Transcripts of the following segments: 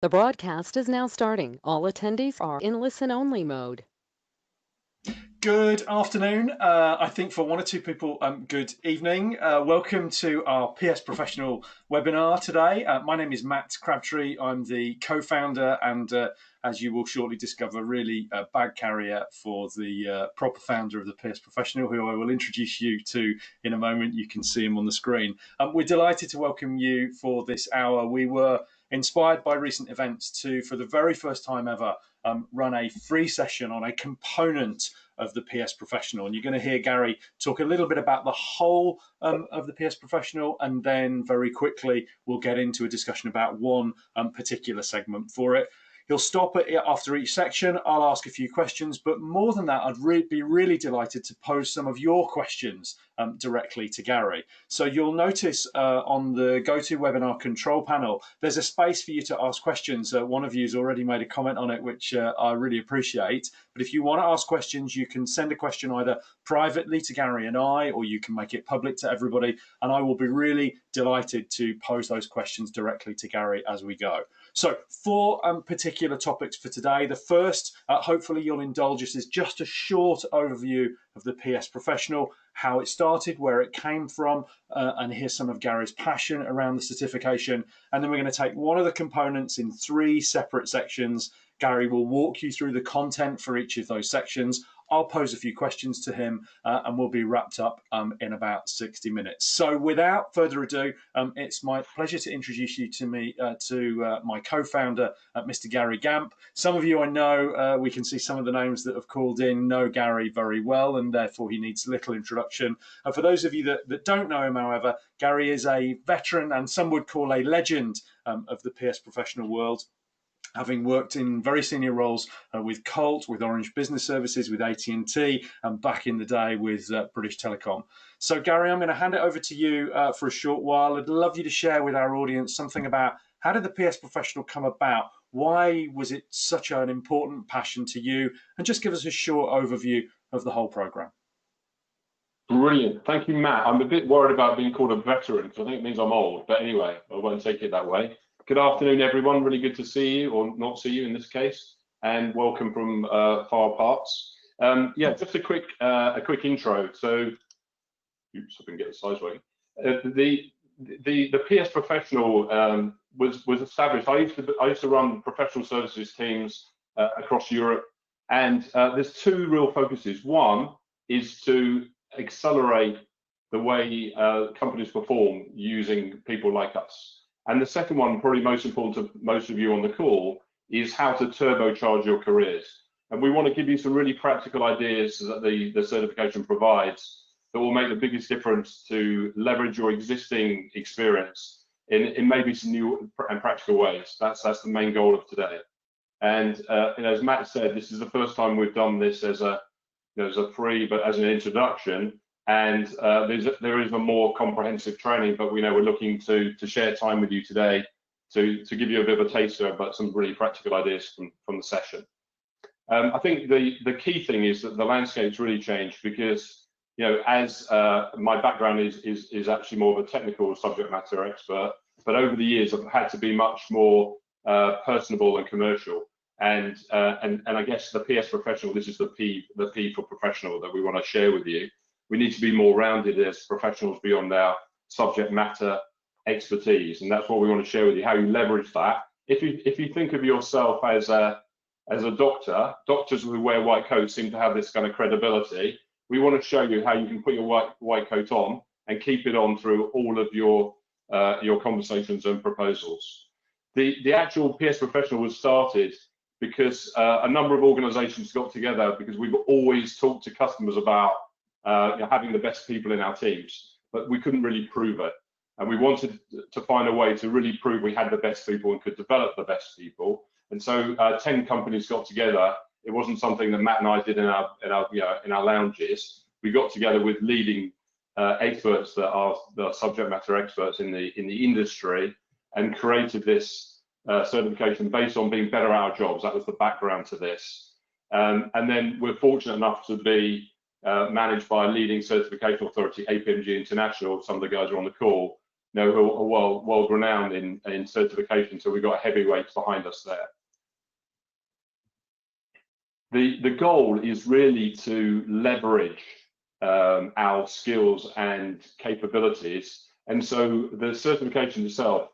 The broadcast is now starting. All attendees are in listen-only mode. Good afternoon. I think for one or two people, good evening. Welcome to our PS Professional webinar today. My name is Matt Crabtree. I'm the co-founder and, as you will shortly discover, really bag carrier for the proper founder of the PS Professional, who I will introduce you to in a moment. You can see him on the screen. We're delighted to welcome you for this hour. We were inspired by recent events to, for the very first time ever, run a free session on a component of the PS Professional. And you're going to hear Gary talk a little bit about the whole of the PS Professional, and then very quickly we'll get into a discussion about one particular segment for it. He'll stop at after each section. I'll ask a few questions, but more than that, I'd be really delighted to pose some of your questions directly to Gary. So you'll notice on the GoToWebinar control panel, there's a space for you to ask questions. One of you has already made a comment on it, which I really appreciate. But if you want to ask questions, you can send a question either privately to Gary and I, or you can make it public to everybody. And I will be really delighted to pose those questions directly to Gary as we go. So 4 particular topics for today. The first, hopefully you'll indulge us, is just a short overview of the PS Professional, how it started, where it came from, and here's some of Gary's passion around the certification. And then we're going to take one of the components in 3 separate sections. Gary will walk you through the content for each of those sections. I'll pose a few questions to him, and we'll be wrapped up in about 60 minutes. So without further ado, it's my pleasure to introduce you to my co-founder, Mr. Gary Gamp. Some of you I know, we can see some of the names that have called in, know Gary very well, and therefore he needs little introduction. For those of you that don't know him, however, Gary is a veteran and some would call a legend of the PS Professional world, having worked in very senior roles with Colt, with Orange Business Services, with AT&T, and back in the day with British Telecom. So Gary, I'm going to hand it over to you for a short while. I'd love you to share with our audience something about how did the PS Professional come about? Why was it such an important passion to you? And just give us a short overview of the whole program. Brilliant. Thank you, Matt. I'm a bit worried about being called a veteran, because I think it means I'm old. But anyway, I won't take it that way. Good afternoon, everyone. Really good to see you, or not see you in this case, and welcome from far parts. Yeah, just a quick intro. So, oops, I can get the size right. The PS Professional was established. I used to run professional services teams across Europe, and there's 2 real focuses. One is to accelerate the way companies perform using people like us. And the second one, probably most important to most of you on the call, is how to turbocharge your careers. And we want to give you some really practical ideas that the certification provides that will make the biggest difference to leverage your existing experience in maybe some new and practical ways. That's the main goal of today. And as Matt said, this is the first time we've done this as a free, but as an introduction. And there is a more comprehensive training, but we know we're looking to share time with you today to give you a bit of a taster about some really practical ideas from the session. I think the key thing is that the landscape's really changed because, as my background is actually more of a technical subject matter expert, but over the years I've had to be much more personable and commercial. And I guess the PS Professional, this is the P for professional that we want to share with you. We need to be more rounded as professionals beyond our subject matter expertise, and that's what we want to share with you, how you leverage that. If you think of yourself as a doctor, doctors who wear white coats seem to have this kind of credibility. We want to show you how you can put your white coat on and keep it on through all of your conversations and proposals. The actual PS Professional was started because a number of organizations got together because we've always talked to customers about having the best people in our teams, but we couldn't really prove it. And we wanted to find a way to really prove we had the best people and could develop the best people. And so 10 companies got together. It wasn't something that Matt and I did in our lounges. We got together with leading experts that are the subject matter experts in the industry, and created this certification based on being better at our jobs. That was the background to this. And then we're fortunate enough to be managed by a leading certification authority, APMG International. Some of the guys are on the call, who are world renowned in certification. So we've got heavyweights behind us there. The goal is really to leverage our skills and capabilities. And so the certification itself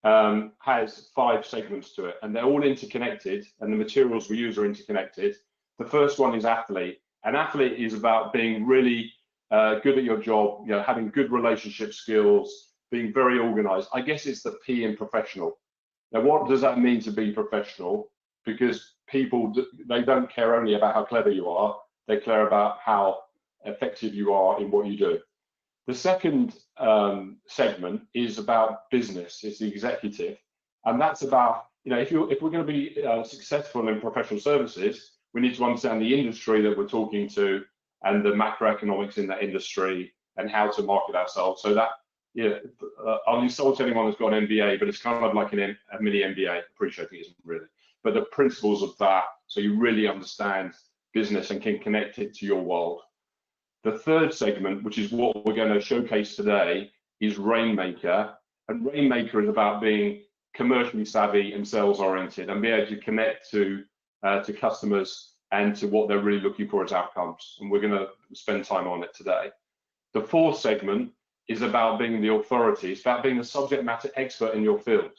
has 5 segments to it, and they're all interconnected, and the materials we use are interconnected. The first one is athlete. An athlete is about being really good at your job, having good relationship skills, being very organized. I guess it's the P in professional. Now, what does that mean to be professional? Because people, they don't care only about how clever you are, they care about how effective you are in what you do. The second segment is about business, it's the executive. And that's about, if we're going to be successful in professional services, we need to understand the industry that we're talking to and the macroeconomics in that industry and how to market ourselves. So that, I'll insult anyone who's got an MBA, but it's kind of like a mini MBA. Appreciating it isn't really, but the principles of that, so you really understand business and can connect it to your world. The third segment, which is what we're going to showcase today, is Rainmaker. And Rainmaker is about being commercially savvy and sales oriented and be able to connect to customers and to what they're really looking for as outcomes. And we're going to spend time on it today. The fourth segment is about being the authority. It's about being the subject matter expert in your field.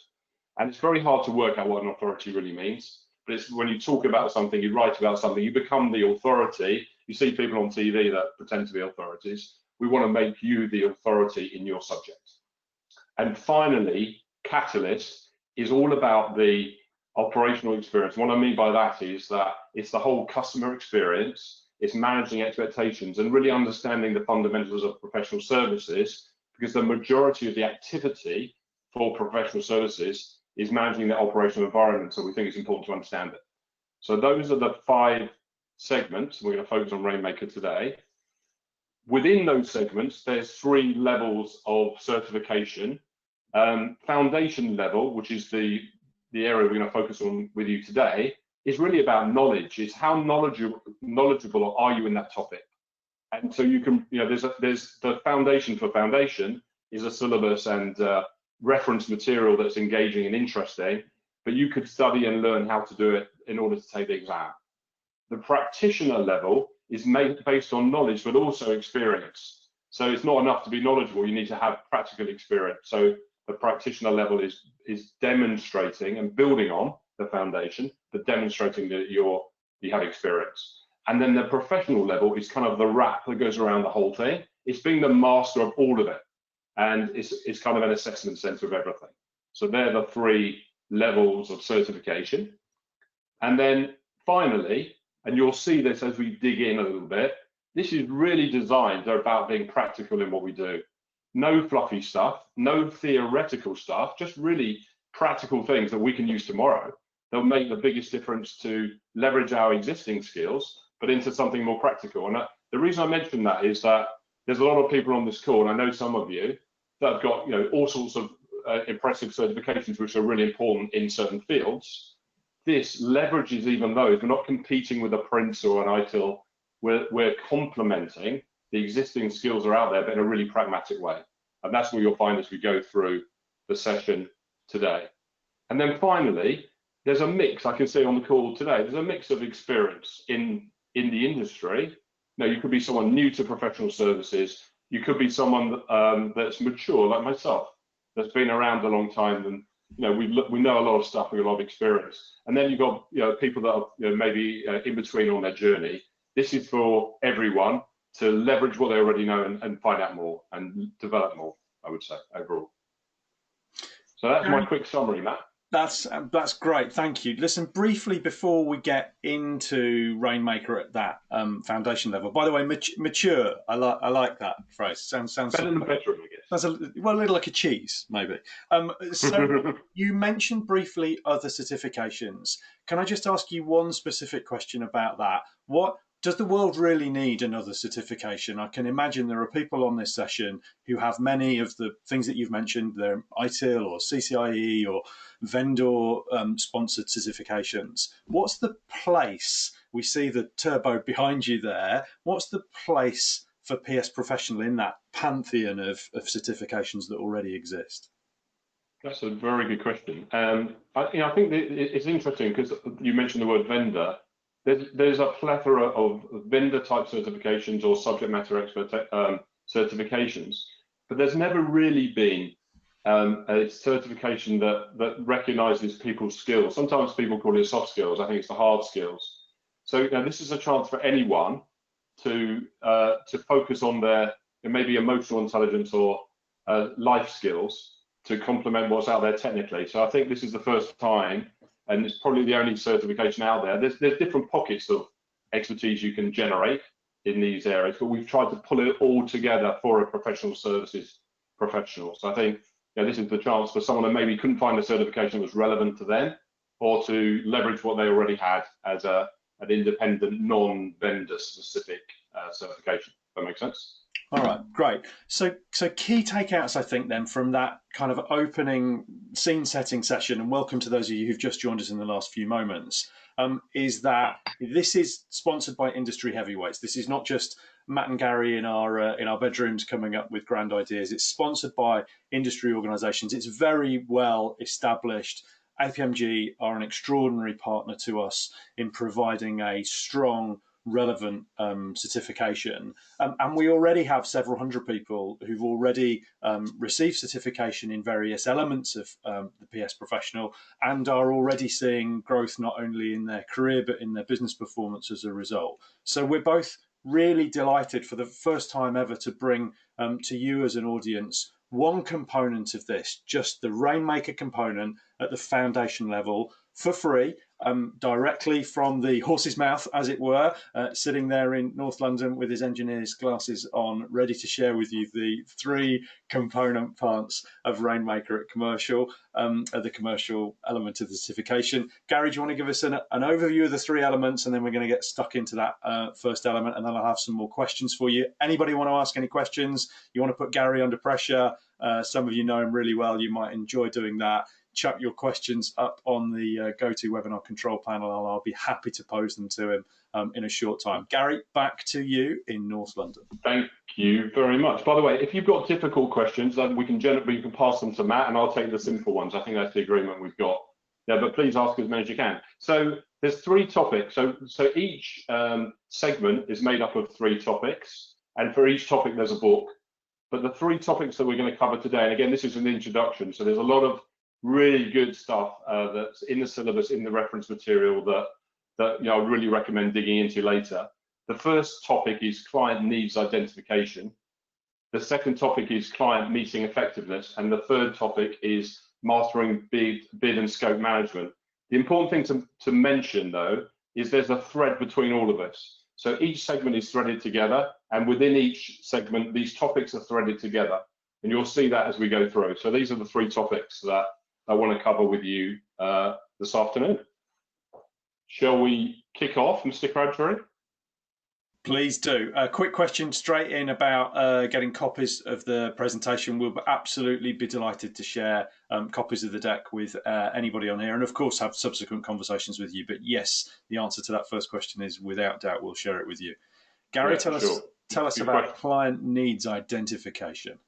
And it's very hard to work out what an authority really means. But it's when you talk about something, you write about something, you become the authority. You see people on TV that pretend to be authorities. We want to make you the authority in your subject. And finally, Catalyst is all about the operational experience. What I mean by that is that it's the whole customer experience, it's managing expectations and really understanding the fundamentals of professional services, because the majority of the activity for professional services is managing the operational environment. So we think it's important to understand it. So those are the 5 segments. We're going to focus on Rainmaker today. Within those segments, there's 3 levels of certification. Foundation level, which is the area we're going to focus on with you today, is really about knowledge. It's how knowledgeable are you in that topic. And so you can, there's the foundation for foundation is a syllabus and reference material that's engaging and interesting, but you could study and learn how to do it in order to take the exam. The practitioner level is based on knowledge, but also experience. So it's not enough to be knowledgeable, you need to have practical experience. So the practitioner level is demonstrating and building on the foundation, but demonstrating that you have experience. And then the professional level is kind of the wrap that goes around the whole thing. It's being the master of all of it. And it's kind of an assessment center of everything. So they're the 3 levels of certification. And then finally, and you'll see this as we dig in a little bit, this is really designed about being practical in what we do. No fluffy stuff, no theoretical stuff, just really practical things that we can use tomorrow. They'll make the biggest difference to leverage our existing skills, but into something more practical. And the reason I mention that is that there's a lot of people on this call, and I know some of you, that have got all sorts of impressive certifications which are really important in certain fields. This leverages even those. We're not competing with a Prince or an ITIL. We're complementing the existing skills that are out there, but in a really pragmatic way. And that's what you'll find as we go through the session today. And then finally, there's a mix, I can see on the call today, there's a mix of experience in the industry. Now, you could be someone new to professional services. You could be someone that's mature, like myself, that's been around a long time, and we know a lot of stuff, we have a lot of experience. And then you've got people that are maybe in between on their journey. This is for everyone to leverage what they already know and find out more and develop more, I would say, overall. So that's my quick summary, Matt. That's great, thank you. Listen, briefly before we get into Rainmaker at that foundation level. By the way, mature. I like that phrase. Sounds better than veteran, I guess. That's a little like a cheese, maybe. So you mentioned briefly other certifications. Can I just ask you one specific question about that? What does the world really need another certification? I can imagine there are people on this session who have many of the things that you've mentioned. They're ITIL or CCIE or vendor sponsored certifications. What's the place? We see the turbo behind you there. What's the place for PS Professional in that pantheon of certifications that already exist? That's a very good question. I think that it's interesting because you mentioned the word vendor. There's a plethora of vendor type certifications or subject matter expert certifications, but there's never really been a certification that recognizes people's skills. Sometimes people call it soft skills. I think it's the hard skills. So this is a chance for anyone to focus on their maybe emotional intelligence or life skills to complement what's out there technically. So I think this is the first time, and it's probably the only certification out there. There's different pockets of expertise you can generate in these areas, but we've tried to pull it all together for a professional services professional. So I think this is the chance for someone that maybe couldn't find a certification that was relevant to them, or to leverage what they already had as an independent, non-vendor specific certification. If that makes sense? All right, great. So key takeouts, I think, then, from that kind of opening scene setting session, and welcome to those of you who've just joined us in the last few moments, is that this is sponsored by industry heavyweights. This is not just Matt and Gary in our bedrooms coming up with grand ideas. It's sponsored by industry organisations. It's very well established. APMG are an extraordinary partner to us in providing a strong, relevant certification, and we already have several hundred people who've already received certification in various elements of the PS Professional, and are already seeing growth not only in their career but in their business performance as a result. So we're both really delighted for the first time ever to bring to you as an audience one component of this, just the Rainmaker component at the foundation level, for free, directly from the horse's mouth, as it were, sitting there in North London with his engineer's glasses on, ready to share with you the 3 component parts of Rainmaker at commercial, the commercial element of the certification. Gary, do you want to give us an overview of the 3 elements, and then we're going to get stuck into that first element, and then I'll have some more questions for you. Anybody want to ask any questions? You want to put Gary under pressure? Some of you know him really well. You might enjoy doing that. Chuck your questions up on the GoToWebinar control panel, and I'll be happy to pose them to him in a short time. Gary, back to you in North London. Thank you very much. By the way, if you've got difficult questions, then you can pass them to Matt, and I'll take the simple ones. I think that's the agreement we've got. Yeah, but please ask as many as you can. So there's 3 topics. So each segment is made up of 3 topics, and for each topic there's a book. But the 3 topics that we're going to cover today, and again, this is an introduction, so there's a lot of really good stuff that's in the syllabus, in the reference material that I really recommend digging into later. The first topic is client needs identification. The second topic is client meeting effectiveness, and the third topic is mastering bid and scope management. The important thing to mention, though, is there's a thread between all of us. So each segment is threaded together, and within each segment, these topics are threaded together, and you'll see that as we go through. So these are the 3 topics that I want to cover with you this afternoon. Shall we kick off, Mr. Crabtree? Please do. A quick question straight in about getting copies of the presentation. We'll absolutely be delighted to share copies of the deck with anybody on here, and of course have subsequent conversations with you. But yes, the answer to that first question is without doubt we'll share it with you. Gary, Yeah, tell us about client needs identification.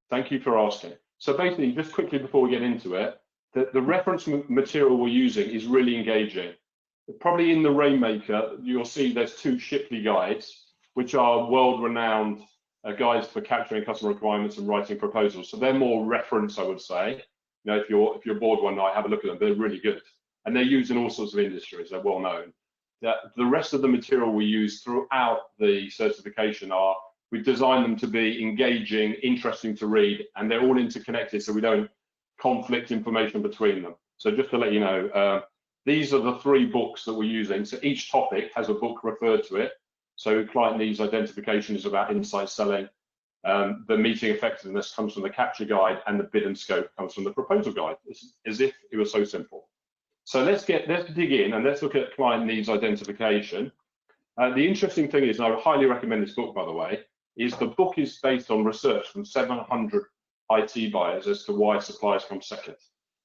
Thank you for asking. So basically, just quickly before we get into it, the reference material we're using is really engaging. Probably in the Rainmaker, you'll see there's 2 Shipley guides, which are world-renowned guides for capturing customer requirements and writing proposals. So they're more reference, I would say. If you're bored one night, have a look at them. They're really good, and they're used in all sorts of industries. They're well known. The rest of the material we use throughout the certification we design them to be engaging, interesting to read, and they're all interconnected, so we don't conflict information between them. So just to let you know, these are the 3 books that we're using. So each topic has a book referred to it. So client needs identification is about insight selling. The meeting effectiveness comes from the capture guide, and the bid and scope comes from the proposal guide. It's as if it was so simple. So let's dig in and let's look at client needs identification. The interesting thing is, and I would highly recommend this book, by the way, is the book is based on research from 700 IT buyers as to why suppliers come second.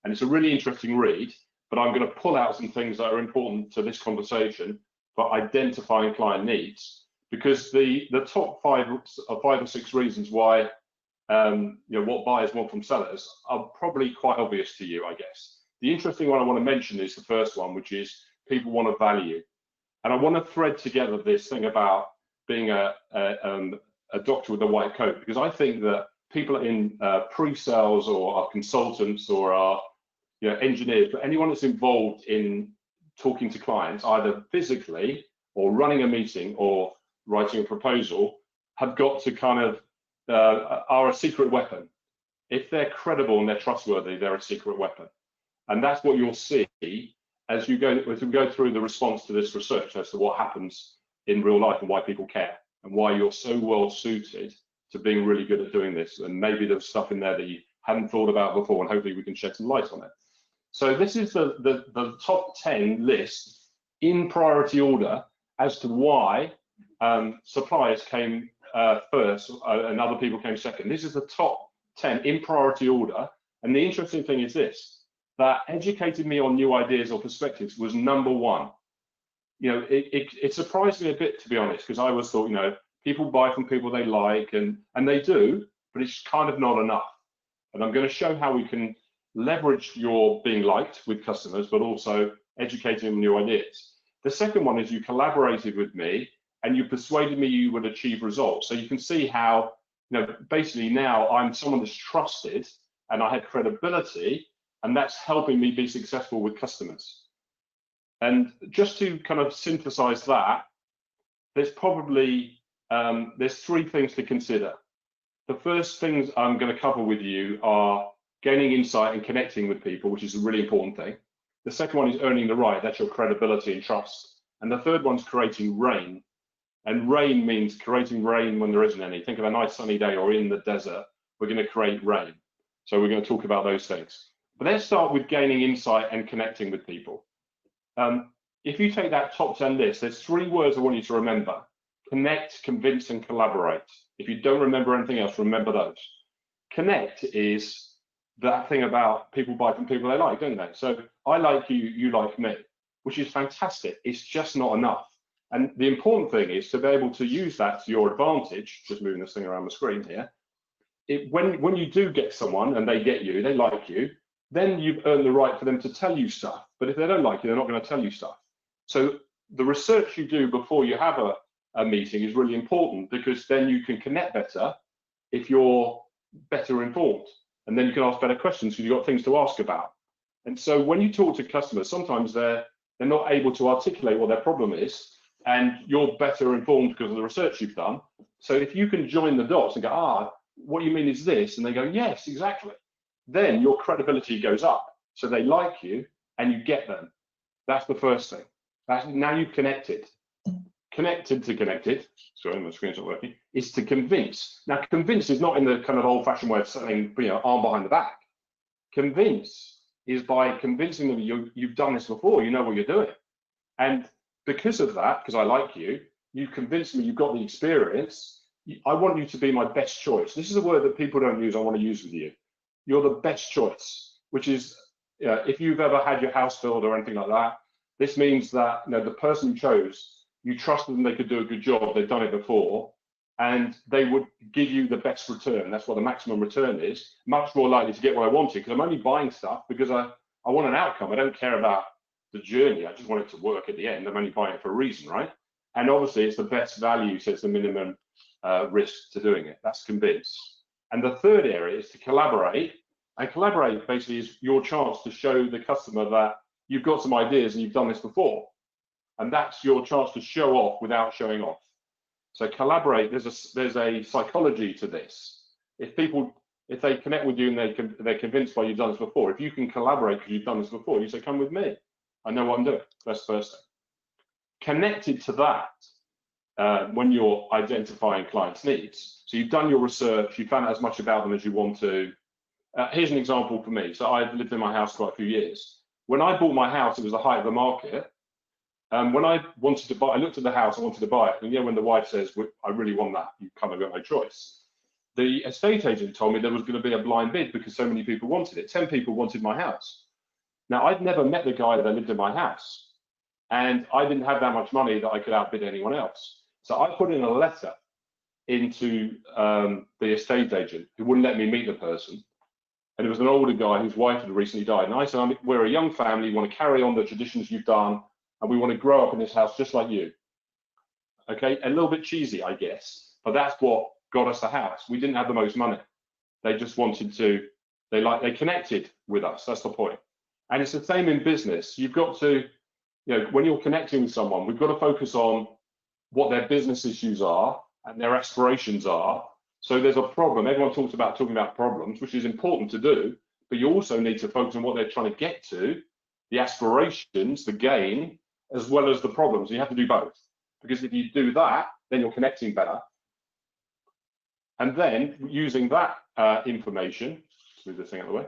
And it's a really interesting read, but I'm going to pull out some things that are important to this conversation for identifying client needs, because the top five or six reasons why what buyers want from sellers are probably quite obvious to you, I guess. The interesting one I want to mention is the first one, which is people want a value. And I want to thread together this thing about being a doctor with a white coat, because I think that people in pre-sales or are consultants or are engineers, but anyone that's involved in talking to clients, either physically or running a meeting or writing a proposal, have got to kind of are a secret weapon. If they're credible and they're trustworthy, they're a secret weapon. And that's what you'll see as we go through the response to this research as to what happens in real life and why people care and why you're so well suited to being really good at doing this. And maybe there's stuff in there that you hadn't thought about before, and hopefully we can shed some light on it. So this is the top 10 list in priority order as to why suppliers came first and other people came second. This is the top 10 in priority order. And the interesting thing is this, that educating me on new ideas or perspectives was number one. It surprised me a bit, to be honest, because I always thought, people buy from people they like, and they do, but it's kind of not enough. And I'm going to show how we can leverage your being liked with customers, but also educating them new ideas. The second one is you collaborated with me and you persuaded me you would achieve results. So you can see how, basically now I'm someone that's trusted and I had credibility, and that's helping me be successful with customers. And just to kind of synthesize that, there's probably, there's three things to consider. The first things I'm going to cover with you are gaining insight and connecting with people, which is a really important thing. The second one is earning the right, that's your credibility and trust. And the third one's creating rain. And rain means creating rain when there isn't any. Think of a nice sunny day or in the desert, we're going to create rain. So we're going to talk about those things. But let's start with gaining insight and connecting with people. If you take that top 10 list, there's three words I want you to remember: connect, convince, and collaborate. If you don't remember anything else, remember those. Connect is that thing about people buy from people they like, don't they? So I like you, you like me, which is fantastic. It's just not enough. And the important thing is to be able to use that to your advantage. Just moving this thing around the screen here. When you do get someone and they get you, they like you, then you've earned the right for them to tell you stuff. But if they don't like you, they're not going to tell you stuff. So the research you do before you have a meeting is really important, because then you can connect better if you're better informed. And then you can ask better questions because you've got things to ask about. And so when you talk to customers, sometimes they're not able to articulate what their problem is, and you're better informed because of the research you've done. So if you can join the dots and go, what you mean is this, and they go, yes, exactly, then your credibility goes up. So they like you and you get them. That's the first thing. Now you've connected. Connected to connected, sorry, my screen's not working, is to convince. Now, convince is not in the kind of old-fashioned way of saying, arm behind the back. Convince is by convincing them you've done this before, you know what you're doing. And because of that, because I like you, you convinced me you've got the experience, I want you to be my best choice. This is a word that people don't use, I want to use with you. You're the best choice, which is, if you've ever had your house filled or anything like that, this means that the person you chose, you trusted them they could do a good job, they've done it before, and they would give you the best return. That's what the maximum return is. Much more likely to get what I wanted, because I'm only buying stuff because I want an outcome. I don't care about the journey, I just want it to work at the end. I'm only buying it for a reason, right? And obviously it's the best value, so it's the minimum risk to doing it. That's convince. And the third area is to collaborate. And collaborate basically is your chance to show the customer that you've got some ideas and you've done this before. And that's your chance to show off without showing off. So collaborate, there's a psychology to this. If they connect with you and they're convinced by you've done this before, if you can collaborate because you've done this before, you say, come with me. I know what I'm doing. That's the first thing. Connected to that, when you're identifying clients' needs. So you've done your research, you found out as much about them as you want to. Here's an example for me. So I've lived in my house quite a few years. When I bought my house, it was the height of the market. When I wanted to buy, I looked at the house, I wanted to buy it. And when the wife says, I really want that, you kind of got no choice. The estate agent told me there was going to be a blind bid because so many people wanted it. 10 people wanted my house. Now, I'd never met the guy that lived in my house. And I didn't have that much money that I could outbid anyone else. So I put in a letter into the estate agent who wouldn't let me meet the person. And it was an older guy whose wife had recently died. And I said, we're a young family, we want to carry on the traditions you've done, and we want to grow up in this house just like you. Okay, a little bit cheesy, I guess, but that's what got us the house. We didn't have the most money. They just wanted to, they connected with us. That's the point. And it's the same in business. You've got to, when you're connecting with someone, we've got to focus on what their business issues are and their aspirations are. So there's a problem. Everyone talks about talking about problems, which is important to do, but you also need to focus on what they're trying to get to, the aspirations, the gain, as well as the problems. You have to do both, because if you do that, then you're connecting better. And then using that information, move this thing out of the way,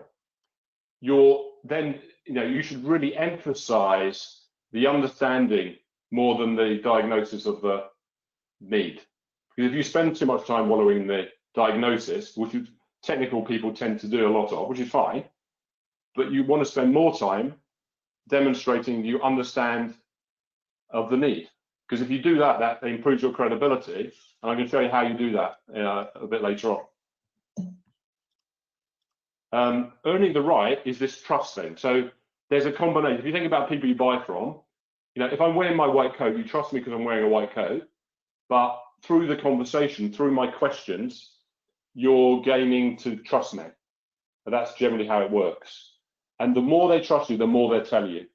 you should really emphasize the understanding more than the diagnosis of the need. Because if you spend too much time wallowing in the diagnosis, which technical people tend to do a lot of, which is fine, but you want to spend more time demonstrating you understand of the need. Because if you do that, that improves your credibility. And I'm going to show you how you do that a bit later on. Earning the right is this trust thing. So there's a combination. If you think about people you buy from, if I'm wearing my white coat, you trust me because I'm wearing a white coat. But through the conversation, through my questions, you're gaining to trust me. But that's generally how it works. And the more they trust you, the more they'll tell you.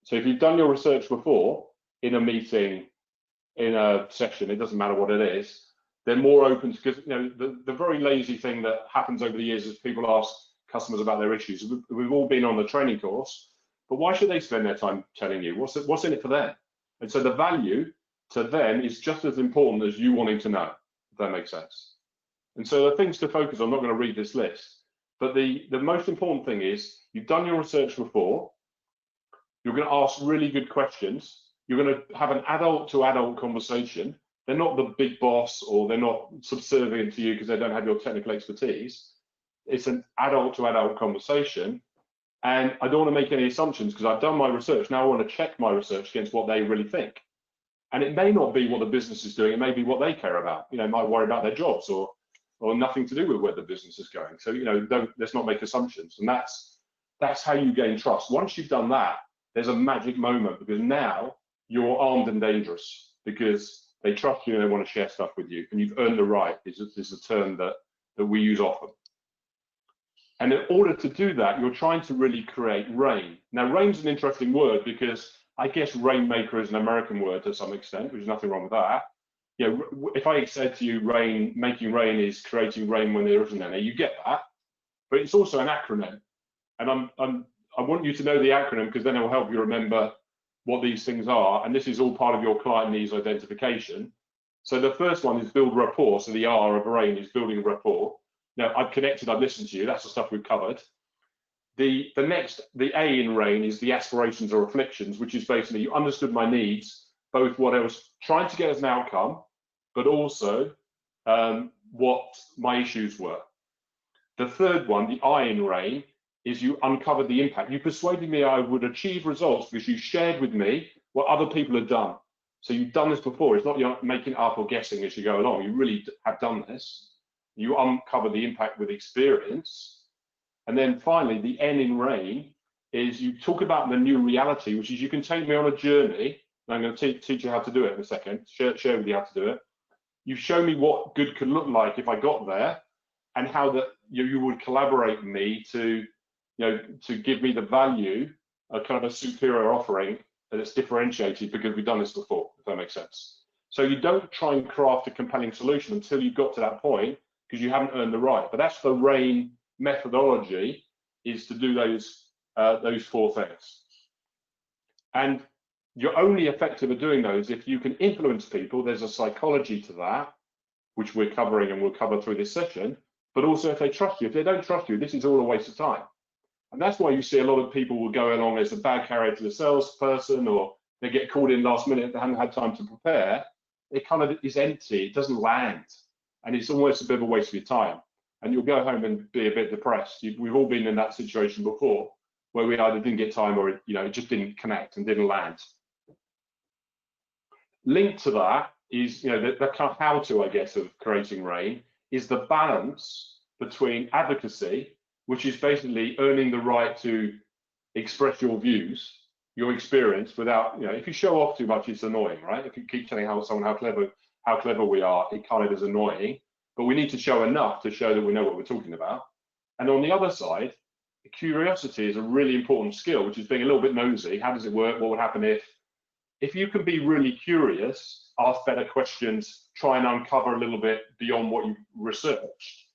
So if you've done your research before, in a meeting, in a session, it doesn't matter what it is, they're more open to, because the very lazy thing that happens over the years is people ask customers about their issues. We've all been on the training course, but why should they spend their time telling you? What's in it for them? And so the value to them is just as important as you wanting to know, if that makes sense. And so the things to focus on, I'm not going to read this list, but the most important thing is you've done your research before, you're going to ask really good questions, you're going to have an adult to adult conversation. They're not the big boss, or they're not subservient to you because they don't have your technical expertise. It's an adult to adult conversation. And I don't want to make any assumptions because I've done my research. Now I want to check my research against what they really think. And it may not be what the business is doing, it may be what they care about. Might worry about their jobs or nothing to do with where the business is going. So, let's not make assumptions. And that's how you gain trust. Once you've done that, there's a magic moment, because now you're armed and dangerous, because they trust you and they want to share stuff with you. And you've earned the right, is a term that we use often. And in order to do that, you're trying to really create rain. Now, rain's an interesting word, because I guess Rainmaker is an American word to some extent, which is nothing wrong with that. If I said to you, making rain is creating rain when there isn't any, you get that. But it's also an acronym. And I want you to know the acronym, because then it will help you remember what these things are. And this is all part of your client needs identification. So the first one is build rapport. So the R of rain is building rapport. Now, I've connected, I've listened to you. That's the stuff we've covered. The A in rain is the aspirations or afflictions, which is basically you understood my needs, both what I was trying to get as an outcome, but also what my issues were. The third one, the I in rain, is you uncovered the impact. You persuaded me I would achieve results because you shared with me what other people had done. So you've done this before. It's not you're making it up or guessing as you go along. You really have done this. You uncover the impact with experience. And then finally, the N in rain is you talk about the new reality, which is you can take me on a journey. And I'm going to teach you how to do it in a second, share with you how to do it. You show me what good could look like if I got there, and how that you would collaborate with me to give me the value, a kind of a superior offering that's differentiated because we've done this before, if that makes sense. So you don't try and craft a compelling solution until you've got to that point, because you haven't earned the right. But that's the RAIN methodology, is to do those four things. And you're only effective at doing those if you can influence people. There's a psychology to that, which we're covering and we'll cover through this session, but also if they trust you. If they don't trust you, this is all a waste of time. And that's why you see a lot of people will go along as a bad carrier to the salesperson, or they get called in last minute, they haven't had time to prepare. It kind of is empty, it doesn't land. And it's almost a bit of a waste of your time. And you'll go home and be a bit depressed. We've all been in that situation before, where we either didn't get time or it just didn't connect and didn't land. Linked to that is, the kind of how-to, I guess, of creating Rain is the balance between advocacy, which is basically earning the right to express your views, your experience without, if you show off too much, it's annoying, right? If you keep telling someone how clever we are, it kind of is annoying. But we need to show enough to show that we know what we're talking about. And on the other side, curiosity is a really important skill, which is being a little bit nosy. How does it work? What would happen if you can be really curious, ask better questions, try and uncover a little bit beyond what you've researched,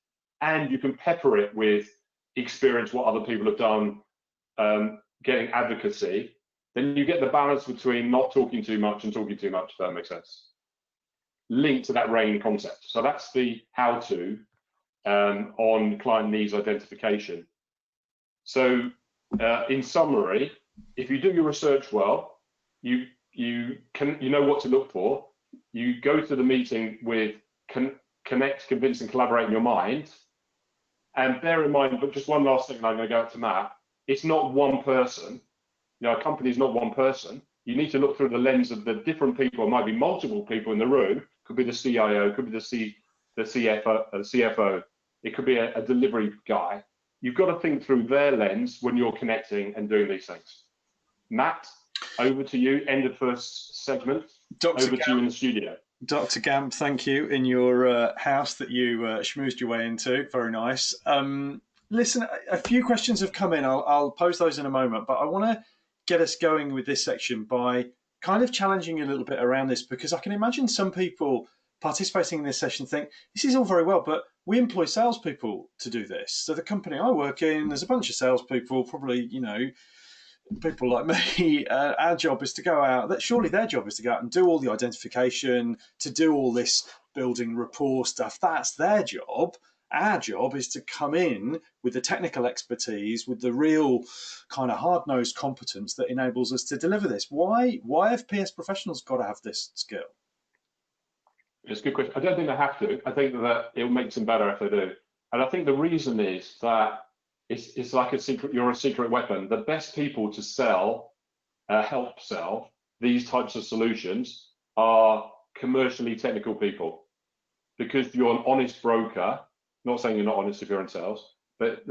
and you can pepper it with experience, what other people have done, getting advocacy, then you get the balance between not talking too much and talking too much, if that makes sense. Linked to that Rain concept. So that's the how-to on client needs identification. So in summary, if you do your research well, you know what to look for. You go to the meeting with connect, convince, and collaborate in your mind. And bear in mind, but just one last thing, and I'm going to go out to Matt. It's not one person. A company is not one person. You need to look through the lens of the different people. It might be multiple people in the room. Could be the CIO, could be the CFO. It could be a delivery guy. You've got to think through their lens when you're connecting and doing these things. Matt, over to you. End of first segment. Over to you in the studio. Dr. Gamp, thank you, in your house that you schmoozed your way into. Very nice. Listen, a few questions have come in. I'll pose those in a moment, but I want to get us going with this section by kind of challenging you a little bit around this, because I can imagine some people participating in this session think, this is all very well, but we employ salespeople to do this. So the company I work in, there's a bunch of salespeople, probably, people like me. Our job is to go out, surely their job is to go out and do all the identification, to do all this building rapport stuff. That's their job. Our job is to come in with the technical expertise, with the real kind of hard-nosed competence that enables us to deliver this. Why have PS professionals got to have this skill? It's a good question. I don't think they have to. I think that it makes them better if they do. And I think the reason is that it's like a secret. You're a secret weapon. The best people to sell, help sell these types of solutions are commercially technical people, because you're an honest broker. Not saying you're not honest if you're in sales, but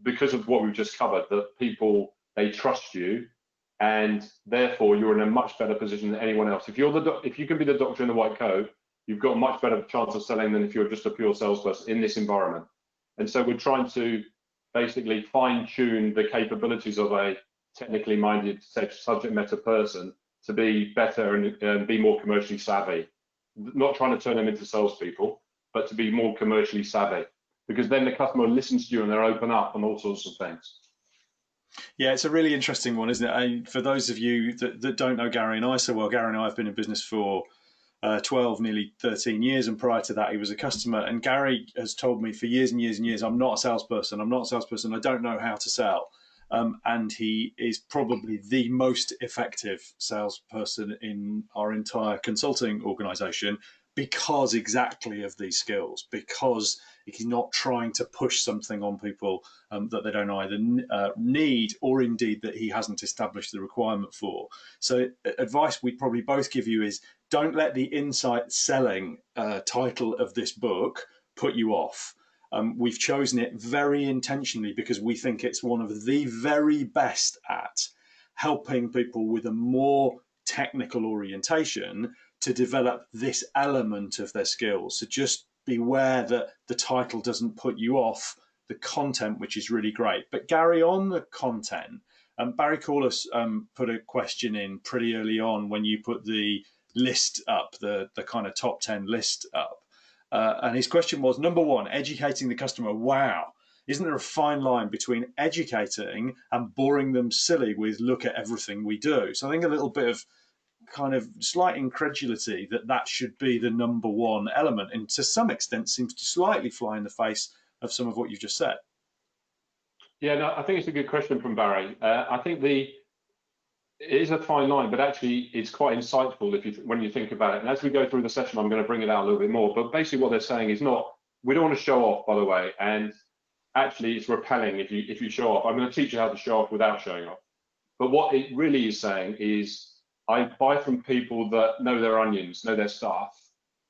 because of what we've just covered, that people, they trust you, and therefore you're in a much better position than anyone else. If you can be the doctor in the white coat, you've got a much better chance of selling than if you're just a pure salesperson in this environment. And so we're trying to basically fine-tune the capabilities of a technically minded subject matter person to be better and be more commercially savvy. Not trying to turn them into salespeople, but to be more commercially savvy, because then the customer listens to you and they're open up on all sorts of things. Yeah, it's a really interesting one, isn't it? For those of you that don't know Gary and I so well, Gary and I have been in business for 12, nearly 13 years, and prior to that he was a customer. And Gary has told me for years and years and years, I'm not a salesperson, I don't know how to sell. And he is probably the most effective salesperson in our entire consulting organization, because exactly of these skills, because he's not trying to push something on people that they don't either need, or indeed that he hasn't established the requirement for. So advice we'd probably both give you is, don't let the insight selling title of this book put you off. We've chosen it very intentionally because we think it's one of the very best at helping people with a more technical orientation to develop this element of their skills. So just beware that the title doesn't put you off the content, which is really great. But Gary, on the content, Barry Corliss put a question in pretty early on when you put the list up, the kind of top 10 list up. And his question was, number one, educating the customer. Wow. Isn't there a fine line between educating and boring them silly with look at everything we do? So I think a little bit of kind of slight incredulity that should be the number one element, and to some extent seems to slightly fly in the face of some of what you've just said. Yeah, no, I think it's a good question from Barry. I think it is a fine line, but actually it's quite insightful when you think about it. And as we go through the session, I'm going to bring it out a little bit more. But basically what they're saying is we don't want to show off, by the way. And actually it's repelling if you show off. I'm going to teach you how to show off without showing off. But what it really is saying is, I buy from people that know their onions, know their stuff,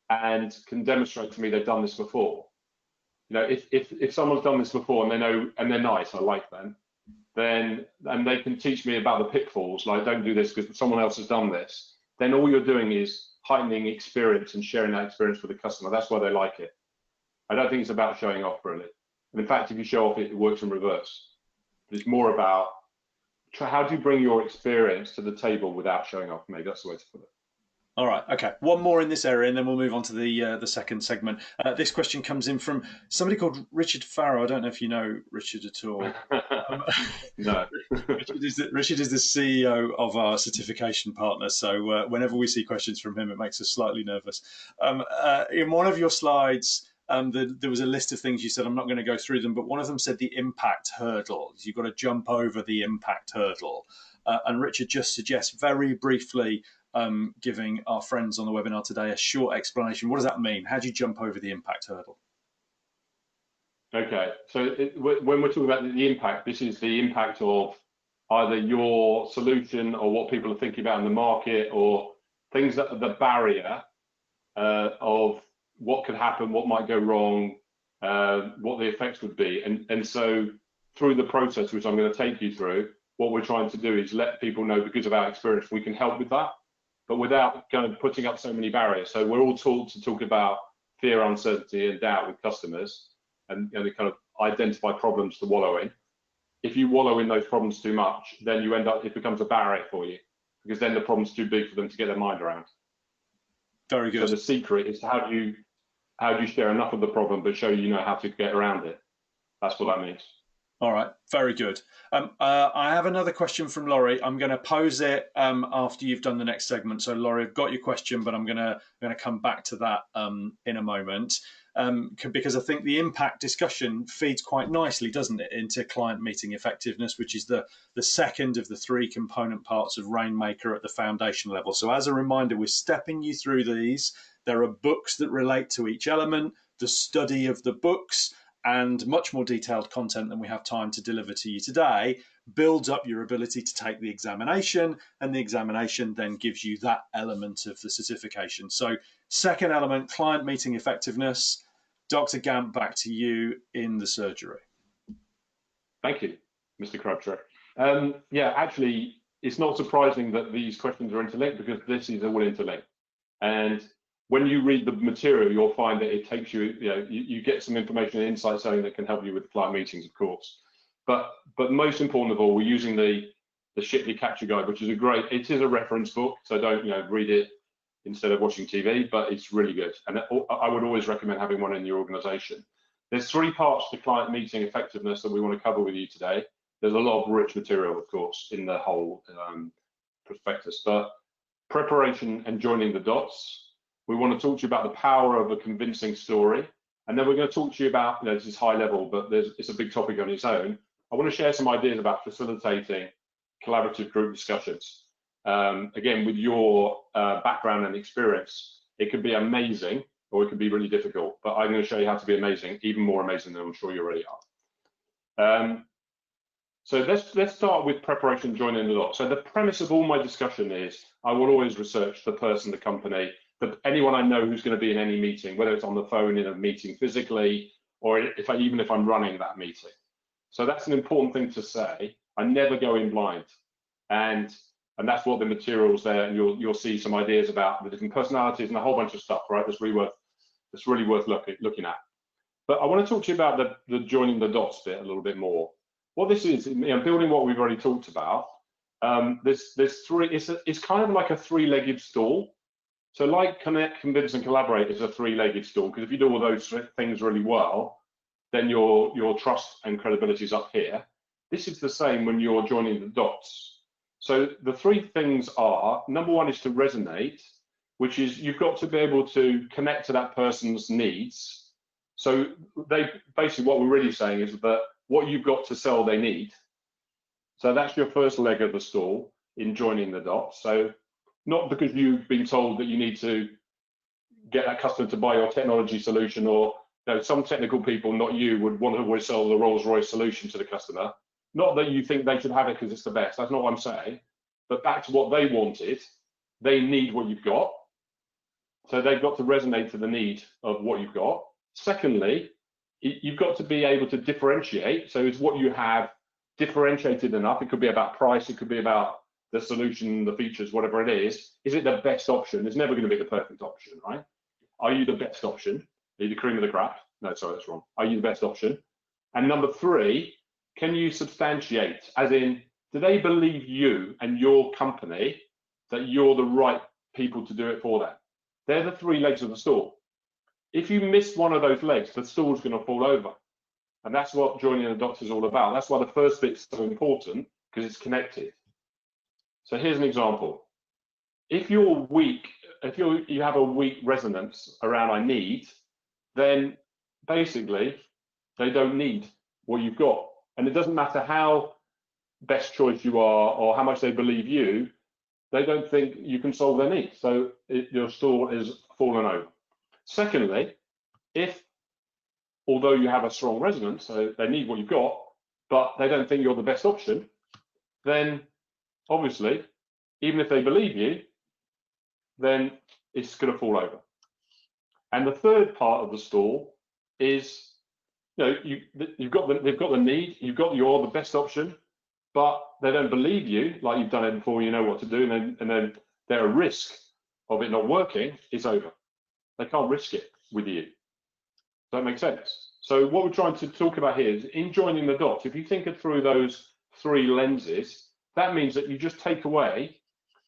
and can demonstrate to me they've done this before. You know, if someone's done this before and they know and they're nice, I like them, then and they can teach me about the pitfalls, like don't do this because someone else has done this, then all you're doing is heightening experience and sharing that experience with the customer. That's why they like it. I don't think it's about showing off, really. And in fact, if you show off, it works in reverse. But it's more about how do you bring your experience to the table without showing off? Maybe that's the way to put it. All right, okay. One more in this area, and then we'll move on to the second segment. This question comes in from somebody called Richard Farrow. I don't know if you know Richard at all. No. Richard is the CEO of our certification partner, so whenever we see questions from him, it makes us slightly nervous. In one of your slides, there was a list of things you said. I'm not going to go through them, but one of them said the impact hurdle. You've got to jump over the impact hurdle. And Richard just suggests very briefly giving our friends on the webinar today a short explanation. What does that mean? How do you jump over the impact hurdle? Okay, so when we're talking about the impact, this is the impact of either your solution or what people are thinking about in the market, or things that are the barrier of what could happen, what might go wrong, what the effects would be. And so through the process, which I'm going to take you through, what we're trying to do is let people know, because of our experience, we can help with that, but without kind of putting up so many barriers. So we're all taught to talk about fear, uncertainty, and doubt with customers, and kind of identify problems to wallow in. If you wallow in those problems too much, then you end up, it becomes a barrier for you, because then the problem's too big for them to get their mind around. Very good. So the secret is how do you share enough of the problem, but show you know how to get around it. That's what that means. All right, very good. I have another question from Laurie. I'm going to pose it after you've done the next segment. So Laurie, I've got your question, but I'm going to come back to that in a moment, because I think the impact discussion feeds quite nicely, doesn't it, into client meeting effectiveness, which is the second of the three component parts of Rainmaker at the foundation level. So as a reminder, we're stepping you through these. There are books that relate to each element, the study of the books, and much more detailed content than we have time to deliver to you today builds up your ability to take the examination, and the examination then gives you that element of the certification. So second element, client meeting effectiveness. Dr. Gamp, back to you in the surgery. Thank you, Mr. Crabtree. Yeah, actually, it's not surprising that these questions are interlinked, because this is all interlinked. And when you read the material, you'll find that it takes you, you get some information and insight selling that can help you with client meetings, of course. But most important of all, we're using the Shipley Capture Guide, which is it is a reference book, so don't read it instead of watching TV, but it's really good. And I would always recommend having one in your organization. There's three parts to client meeting effectiveness that we want to cover with you today. There's a lot of rich material, of course, in the whole prospectus, but preparation and joining the dots. We want to talk to you about the power of a convincing story. And then we're going to talk to you about, this is high level, but it's a big topic on its own. I want to share some ideas about facilitating collaborative group discussions. Again, with your background and experience, it could be amazing, or it could be really difficult, but I'm going to show you how to be amazing, even more amazing than I'm sure you already are. So let's start with preparation, joining the dots. So the premise of all my discussion is I will always research the person, the company, anyone I know who's going to be in any meeting, whether it's on the phone, in a meeting physically, or even if I'm running that meeting. So that's an important thing to say. I never go in blind, and that's what the material's there, and you'll see some ideas about the different personalities and a whole bunch of stuff, right? That's really worth looking at. But I want to talk to you about the joining the dots bit a little bit more. What this is, building what we've already talked about. There's three. It's kind of like a three-legged stool. So like connect, convince, and collaborate is a three-legged stool, because if you do all those things really well, then your trust and credibility is up here. This is the same when you're joining the dots. So the three things are, number one is to resonate, which is you've got to be able to connect to that person's needs. So basically what we're really saying is that what you've got to sell, they need. So that's your first leg of the stool in joining the dots. So not because you've been told that you need to get that customer to buy your technology solution, or some technical people, not you, would want to always sell the Rolls-Royce solution to the customer. Not that you think they should have it because it's the best. That's not what I'm saying. But back to what they wanted. They need what you've got. So they've got to resonate to the need of what you've got. Secondly, you've got to be able to differentiate. So is what you have differentiated enough? It could be about price, it could be about the solution, the features, whatever it is. Is it the best option? It's never going to be the perfect option, right? Are you the best option? Are you the cream of the crop? No, sorry, that's wrong. Are you the best option? And number three, can you substantiate? As in, do they believe you and your company that you're the right people to do it for them? They're the three legs of the stool. If you miss one of those legs, the stool's going to fall over. And that's what joining the dots is all about. That's why the first bit's so important, because it's connected. So here's an example. If you're weak, if you have a weak resonance around I need, then basically they don't need what you've got. And it doesn't matter how best choice you are or how much they believe you, they don't think you can solve their needs. So your stool is fallen over. Secondly, if although you have a strong resonance, so they need what you've got, but they don't think you're the best option, then obviously, even if they believe you, then it's going to fall over. And the third part of the stool is, they've got the need, you're the best option, but they don't believe you, like you've done it before, you know what to do, and then they're at risk of it not working. It's over. They can't risk it with you. Does that make sense? So what we're trying to talk about here is in joining the dots. If you think it through those three lenses, that means that you just take away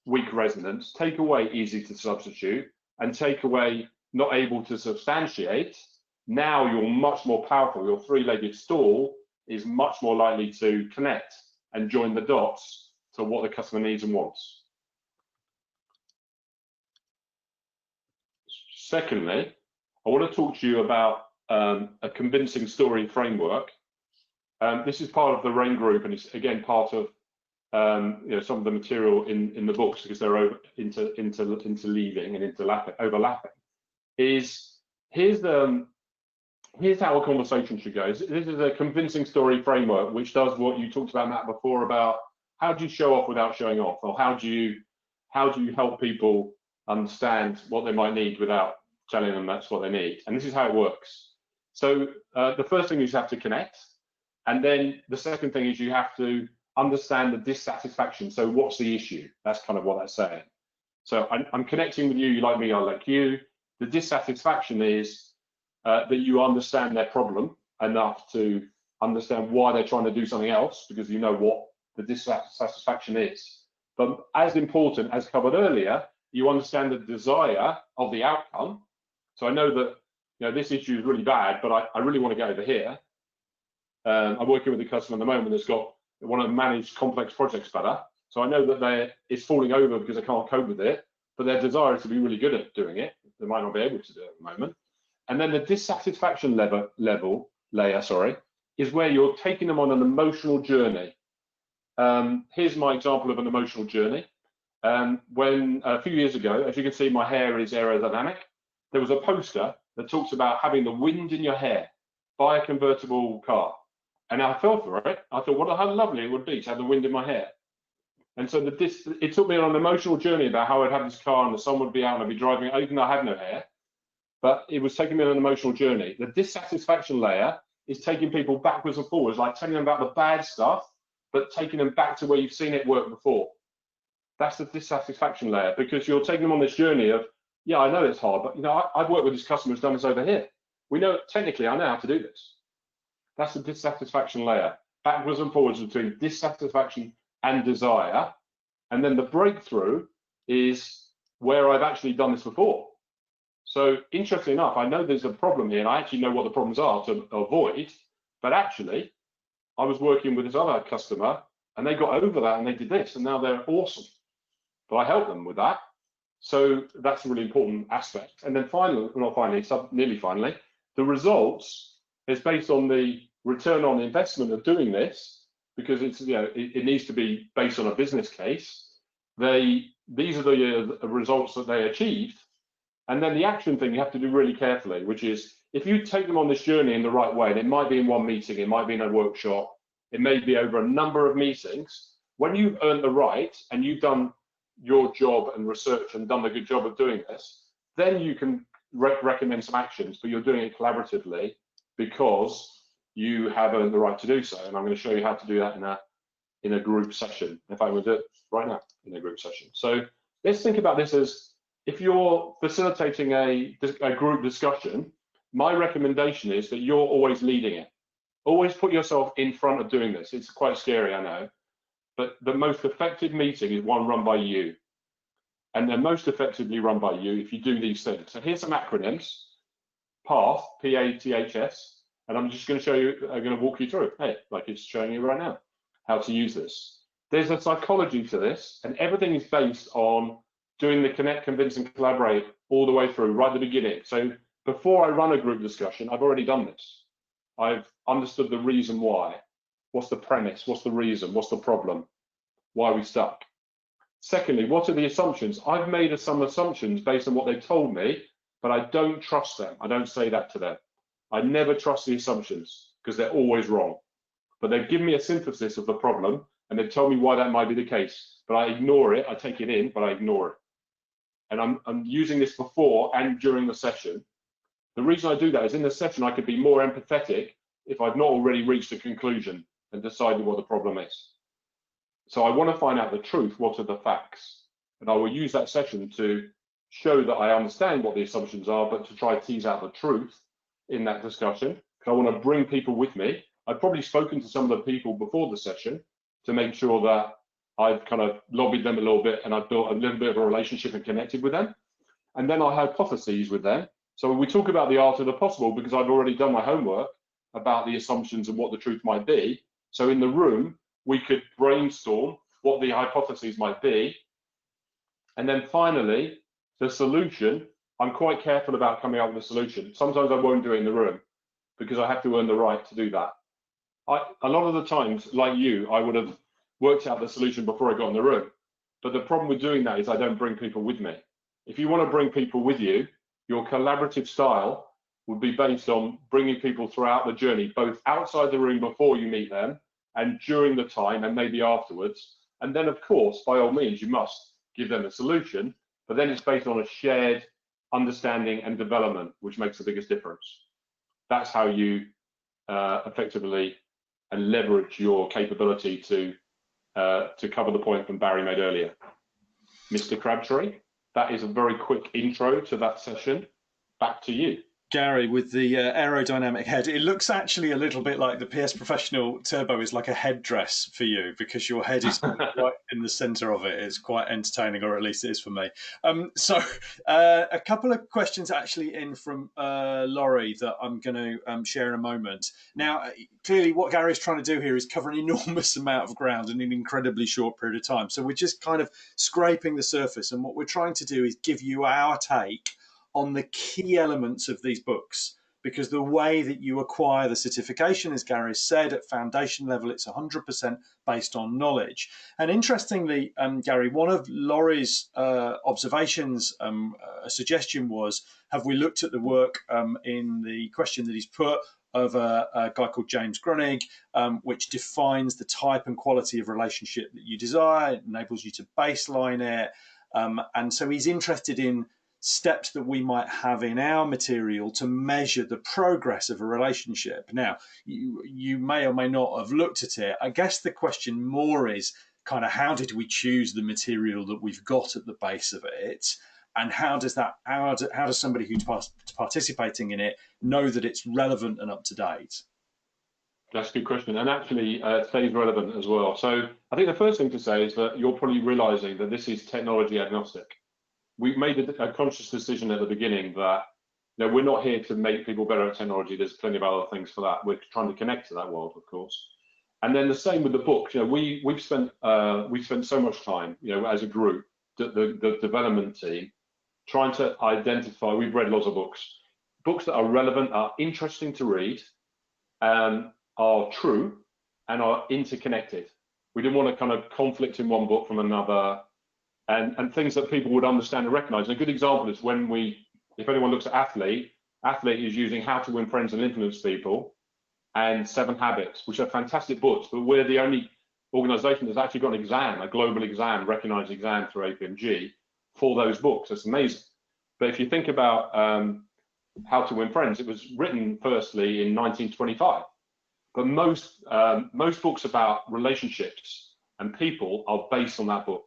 weak resonance, take away easy to substitute, and take away not able to substantiate. Now you're much more powerful. Your three-legged stool is much more likely to connect and join the dots to what the customer needs and wants. Secondly, I want to talk to you about a convincing story framework. This is part of the RAIN group, and it's again part of some of the material in the books, because they're interleaving and overlapping. Here's how a conversation should go. This is a convincing story framework, which does what you talked about, Matt, before, about how do you show off without showing off, or how do you help people understand what they might need without telling them that's what they need. And this is how it works. So the first thing is you have to connect, and then the second thing is you have to understand the dissatisfaction. So what's the issue? That's kind of what that's saying. So I'm connecting with you, you like me, I like you. The dissatisfaction is that you understand their problem enough to understand why they're trying to do something else, because you know what the dissatisfaction is. But as important as covered earlier, you understand the desire of the outcome. So I know that this issue is really bad, but I really want to get over here. I'm working with a customer at the moment that's they want to manage complex projects better. So I know that it's falling over because they can't cope with it, but their desire is to be really good at doing it. They might not be able to do it at the moment. And then the dissatisfaction layer, is where you're taking them on an emotional journey. Here's my example of an emotional journey. When a few years ago, as you can see, my hair is aerodynamic. There was a poster that talks about having the wind in your hair. Buy a convertible car. And I fell for it. I thought, how lovely it would be to have the wind in my hair. And so it took me on an emotional journey about how I'd have this car and the sun would be out and I'd be driving it, even though I have no hair. But it was taking me on an emotional journey. The dissatisfaction layer is taking people backwards and forwards, like telling them about the bad stuff, but taking them back to where you've seen it work before. That's the dissatisfaction layer, because you're taking them on this journey of, yeah, I know it's hard, but I've worked with this customer who's done this over here. We know, technically, I know how to do this. That's the dissatisfaction layer, backwards and forwards between dissatisfaction and desire. And then the breakthrough is where I've actually done this before. So interestingly enough, I know there's a problem here, and I actually know what the problems are to avoid, but actually, I was working with this other customer, and they got over that, and they did this, and now they're awesome. But I helped them with that. So that's a really important aspect. And then finally, nearly finally, the results is based on the return on investment of doing this, because it's it needs to be based on a business case. These are the results that they achieved. And then the action thing you have to do really carefully, which is if you take them on this journey in the right way, and it might be in one meeting, it might be in a workshop, it may be over a number of meetings. When you've earned the right and you've done your job and research and done a good job of doing this, Then you can recommend some actions, but you're doing it collaboratively because you have earned the right to do so. And I'm going to show you how to do that in a group session. In fact, I'm going to do it right now in a group session. So let's think about this as if you're facilitating a group discussion, my recommendation is that you're always leading it. Always put yourself in front of doing this. It's quite scary, I know, but the most effective meeting is one run by you. And they're most effectively run by you if you do these things. So here's some acronyms: PATH, P-A-T-H-S, and I'm just going to show you, I'm going to walk you through, hey, like it's showing you right now, how to use this. There's a psychology to this, and everything is based on doing the connect, convince, and collaborate all the way through, right at the beginning. So before I run a group discussion, I've already done this. I've understood the reason why. What's the premise? What's the reason? What's the problem? Why are we stuck? Secondly, what are the assumptions? I've made some assumptions based on what they've told me, but I don't trust them. I don't say that to them. I never trust the assumptions because they're always wrong. But they've given me a synthesis of the problem and they've told me why that might be the case. But I ignore it. I take it in, but I ignore it. And I'm using this before and during the session. The reason I do that is in the session, I could be more empathetic if I've not already reached a conclusion and decided what the problem is. So I want to find out the truth. What are the facts? And I will use that session to show that I understand what the assumptions are, but to try to tease out the truth in that discussion. Because I want to bring people with me. I've probably spoken to some of the people before the session to make sure that I've kind of lobbied them a little bit and I've built a little bit of a relationship and connected with them. And then I hypotheses with them. So we talk about the art of the possible because I've already done my homework about the assumptions and what the truth might be. So in the room, we could brainstorm what the hypotheses might be. And then finally, the solution, I'm quite careful about coming up with a solution. Sometimes I won't do it in the room because I have to earn the right to do that. A lot of the times, like you, I would have worked out the solution before I got in the room. But the problem with doing that is I don't bring people with me. If you want to bring people with you, your collaborative style would be based on bringing people throughout the journey, both outside the room before you meet them and during the time and maybe afterwards. And then, of course, by all means, you must give them a solution, but then it's based on a shared understanding and development, which makes the biggest difference. That's how you effectively and leverage your capability to cover the point that Barry made earlier. Mr. Crabtree, that is a very quick intro to that session. Back to you. Gary, with the aerodynamic head, it looks actually a little bit like the PS Professional Turbo is like a headdress for you because your head is right in the center of it. It's quite entertaining, or at least it is for me. So a couple of questions actually in from Laurie that I'm going to share in a moment. Now, clearly what Gary's trying to do here is cover an enormous amount of ground in an incredibly short period of time. So we're just kind of scraping the surface. And what we're trying to do is give you our take on the key elements of these books, because the way that you acquire the certification, as Gary said, at foundation level, it's 100% based on knowledge. And interestingly, Gary, one of Laurie's observations, a suggestion was, have we looked at the work in the question that he's put of a guy called James Grunig, which defines the type and quality of relationship that you desire, it enables you to baseline it. And so he's interested in steps that we might have in our material to measure the progress of a relationship. Now, you may or may not have looked at it. I guess the question more is kind of how did we choose the material that we've got at the base of it? And how does somebody who's participating in it know that it's relevant and up to date? That's a good question, and actually stays relevant as well. So I think the first thing to say is that you're probably realizing that this is technology agnostic. We made a conscious decision at the beginning that we're not here to make people better at technology. There's plenty of other things for that. We're trying to connect to that world, of course. And then the same with the book. We've spent so much time, as a group, the development team, trying to identify. We've read lots of books that are relevant, are interesting to read, are true, and are interconnected. We didn't want to kind of conflict in one book from another. And things that people would understand and recognize. And a good example is if anyone looks at Athlete is using How to Win Friends and Influence People and 7 Habits, which are fantastic books, but we're the only organization that's actually got an exam, a global exam, recognized exam through APMG for those books. That's amazing. But if you think about How to Win Friends, it was written firstly in 1925. But most books about relationships and people are based on that book.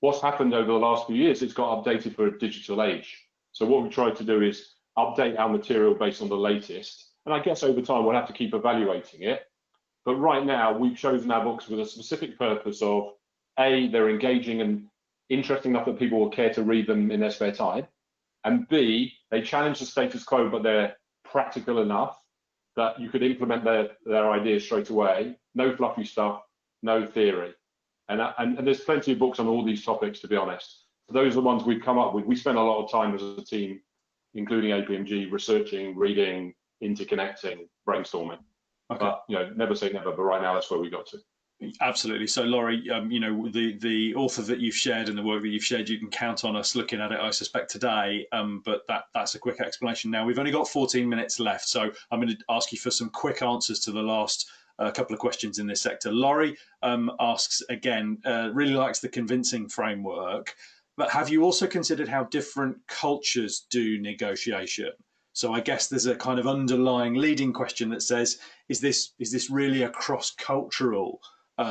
What's happened over the last few years, it's got updated for a digital age. So what we try to do is update our material based on the latest. And I guess over time, we'll have to keep evaluating it. But right now, we've chosen our books with a specific purpose of, A, they're engaging and interesting enough that people will care to read them in their spare time. And B, they challenge the status quo, but they're practical enough that you could implement their ideas straight away. No fluffy stuff, no theory. And there's plenty of books on all these topics, to be honest. Those are the ones we've come up with. We spend a lot of time as a team, including APMG, researching, reading, interconnecting, brainstorming. Okay. But never say never. But right now, that's where we got to. Absolutely. So, Laurie, the author that you've shared and the work that you've shared, you can count on us looking at it, I suspect, today. But that's a quick explanation. Now, we've only got 14 minutes left, so I'm going to ask you for some quick answers to the last couple of questions in this sector. Laurie asks again, really likes the convincing framework, but have you also considered how different cultures do negotiation? So I guess there's a kind of underlying leading question that says, is this really a cross-cultural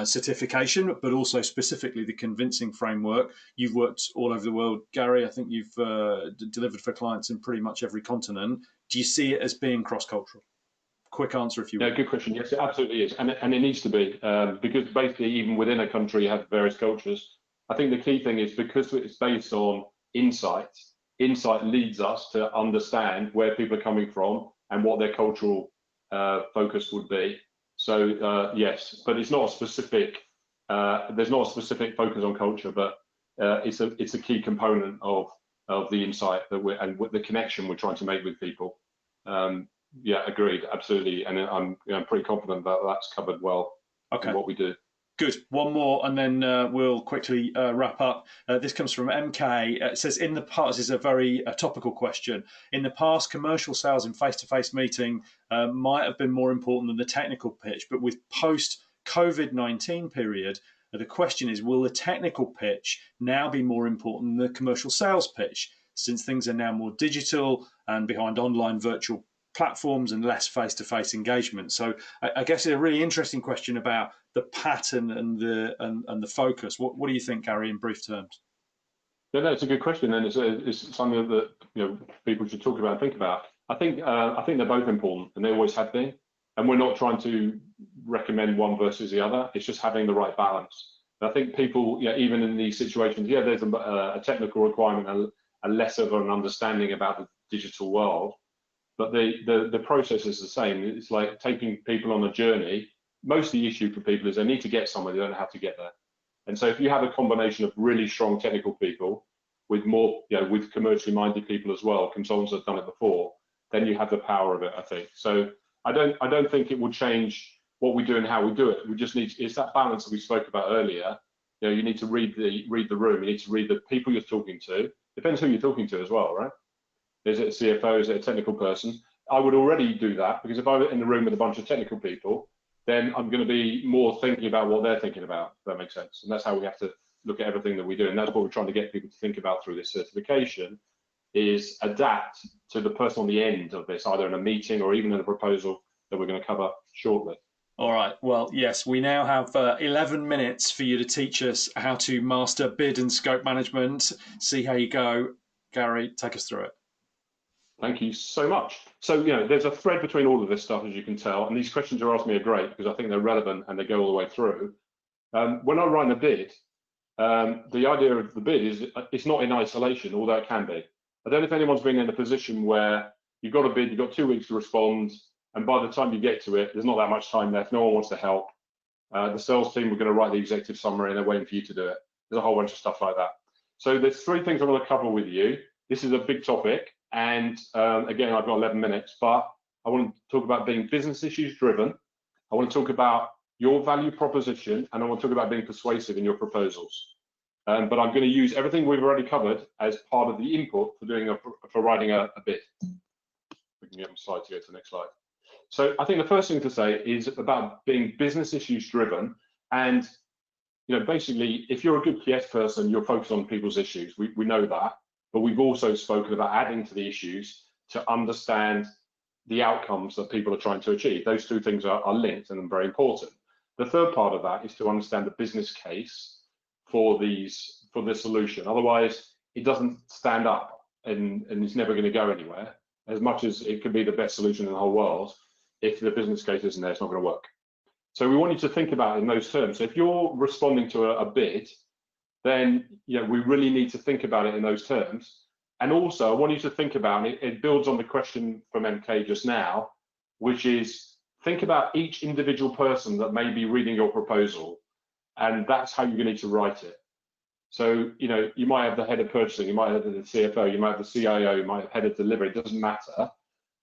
certification, but also specifically the convincing framework? You've worked all over the world, Gary. I think you've delivered for clients in pretty much every continent. Do you see it as being cross-cultural? Quick answer, if you will. Yeah, good question. Yes, it absolutely is, and it needs to be, because basically even within a country you have various cultures. I think the key thing is because it's based on insight. Insight leads us to understand where people are coming from and what their cultural focus would be. So yes, but it's not a specific. There's not a specific focus on culture, but it's a key component of the insight that and the connection we're trying to make with people. Yeah, agreed, absolutely, and I'm pretty confident that that's covered well in what we do. Good. One more, and then we'll quickly wrap up. This comes from MK. It says, in the past, this is a very topical question. In the past, commercial sales in face-to-face meeting might have been more important than the technical pitch, but with post-COVID-19 period, the question is, will the technical pitch now be more important than the commercial sales pitch, since things are now more digital and behind online virtual platforms and less face-to-face engagement? So I guess it's a really interesting question about the pattern and the focus. What do you think, Gary, in brief terms? No, it's a good question, and it's something that people should talk about and think about. I think they're both important, and they always have been. And we're not trying to recommend one versus the other. It's just having the right balance. And I think people, even in these situations, there's a technical requirement, a less of an understanding about the digital world. But the process is the same. It's like taking people on a journey. Most of the issue for people is they need to get somewhere, they don't know how to get there. And so if you have a combination of really strong technical people with more, with commercially minded people as well, consultants that have done it before, then you have the power of it, I think. So I don't think it will change what we do and how we do it. We just need, it's that balance that we spoke about earlier. You need to read the room, you need to read the people you're talking to. Depends who you're talking to as well, right? Is it a CFO? Is it a technical person? I would already do that, because if I were in the room with a bunch of technical people, then I'm going to be more thinking about what they're thinking about, if that makes sense. And that's how we have to look at everything that we do. And that's what we're trying to get people to think about through this certification, is adapt to the person on the end of this, either in a meeting or even in a proposal that we're going to cover shortly. All right. Well, yes, we now have 11 minutes for you to teach us how to master bid and scope management. See how you go. Gary, take us through it. Thank you so much. So, there's a thread between all of this stuff, as you can tell, and these questions you're asking me are great because I think they're relevant and they go all the way through. When I write a bid, the idea of the bid is it's not in isolation, although it can be. I don't know if anyone's been in a position where you've got a bid, you've got 2 weeks to respond, and by the time you get to it, there's not that much time left. No one wants to help. The sales team are going to write the executive summary and they're waiting for you to do it. There's a whole bunch of stuff like that. So there's 3 things I'm going to cover with you. This is a big topic. And again, I've got 11 minutes, but I want to talk about being business issues driven. I want to talk about your value proposition, and I want to talk about being persuasive in your proposals. But I'm going to use everything we've already covered as part of the input for writing a bid. We can get on slide to go to the next slide. So I think the first thing to say is about being business issues driven. And basically, if you're a good PS person, you're focused on people's issues. We know that. but we've also spoken about adding to the issues to understand the outcomes that people are trying to achieve. Those two things are linked and very important. The third part of that is to understand the business case for the solution. Otherwise, it doesn't stand up and it's never going to go anywhere. As much as it could be the best solution in the whole world, if the business case isn't there, it's not going to work. So we want you to think about it in those terms. So if you're responding to a bid, then we really need to think about it in those terms. And also, I want you to think about it builds on the question from MK just now, which is think about each individual person that may be reading your proposal, and that's how you're going to need to write it. So, you might have the head of purchasing, you might have the CFO, you might have the CIO, you might have head of delivery, it doesn't matter,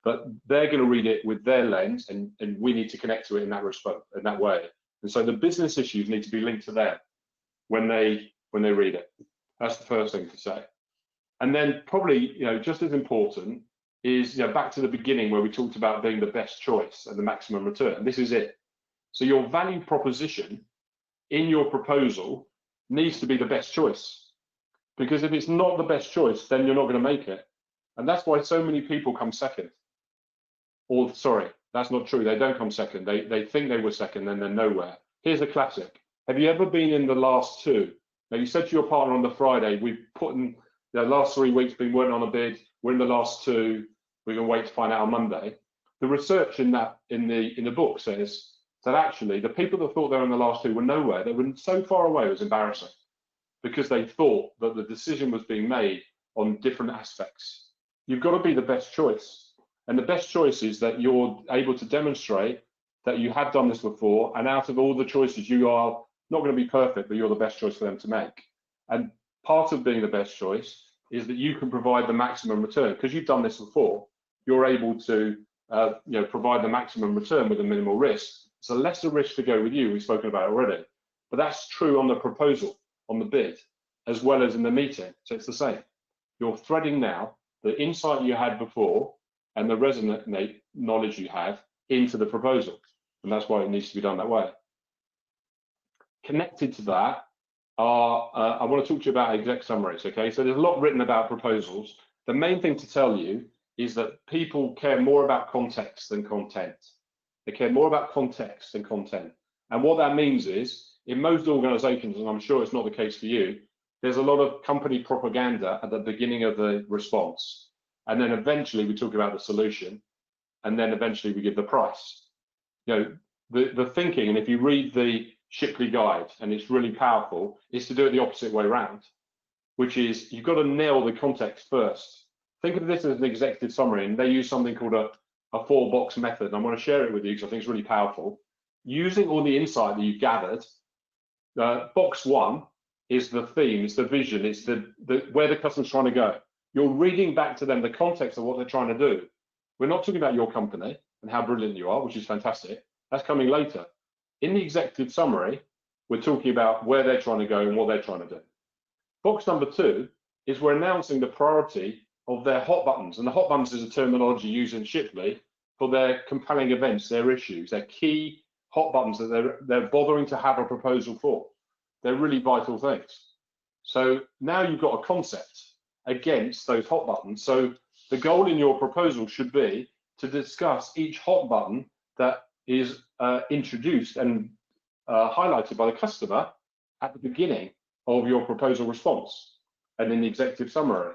but they're going to read it with their lens, and we need to connect to it in that way. And so the business issues need to be linked to them when they read it. That's the first thing to say. And then probably, just as important is, back to the beginning where we talked about being the best choice and the maximum return. This is it. So your value proposition in your proposal needs to be the best choice, because if it's not the best choice, then you're not going to make it. And that's why so many people come second. Or sorry, that's not true. They don't come second. They think they were second, and they're nowhere. Here's a classic. Have you ever been in the last two? Now, you said to your partner on the Friday, we've put in the last 3 weeks, been working on a bid. We're in the last two. We're going to wait to find out on Monday. The research in the book says that actually the people that thought they were in the last two were nowhere. They were so far away, it was embarrassing, because they thought that the decision was being made on different aspects. You've got to be the best choice. And the best choice is that you're able to demonstrate that you have done this before, and out of all the choices, you are not going to be perfect, but you're the best choice for them to make. And part of being the best choice is that you can provide the maximum return, because you've done this before. You're able to provide the maximum return with a minimal risk. It's a lesser risk to go with you. We've spoken about it already, but that's true on the proposal, on the bid, as well as in the meeting. So it's the same. You're threading now the insight you had before and the resonant knowledge you have into the proposal, and that's why it needs to be done that way. Connected to that are, I want to talk to you about exec summaries, okay? So there's a lot written about proposals. The main thing to tell you is that people care more about context than content. They care more about context than content. And what that means is, in most organizations, and I'm sure it's not the case for you, there's a lot of company propaganda at the beginning of the response. And then eventually we talk about the solution, and then eventually we give the price. The thinking, and if you read the Shipley guide, and it's really powerful, is to do it the opposite way around, which is you've got to nail the context first. Think of this as an executive summary, and they use something called a 4-box method. And I want to share it with you because I think it's really powerful. Using all the insight that you've gathered, box 1 is the theme, it's the vision, it's the where the customer's trying to go. You're reading back to them the context of what they're trying to do. We're not talking about your company and how brilliant you are, which is fantastic. That's coming later. In the executive summary, we're talking about where they're trying to go and what they're trying to do. Box number 2 is we're announcing the priority of their hot buttons. And the hot buttons is a terminology used in Shipley for their compelling events, their issues, their key hot buttons that they're bothering to have a proposal for. They're really vital things. So now you've got a concept against those hot buttons. So the goal in your proposal should be to discuss each hot button that is introduced and highlighted by the customer at the beginning of your proposal response and in the executive summary.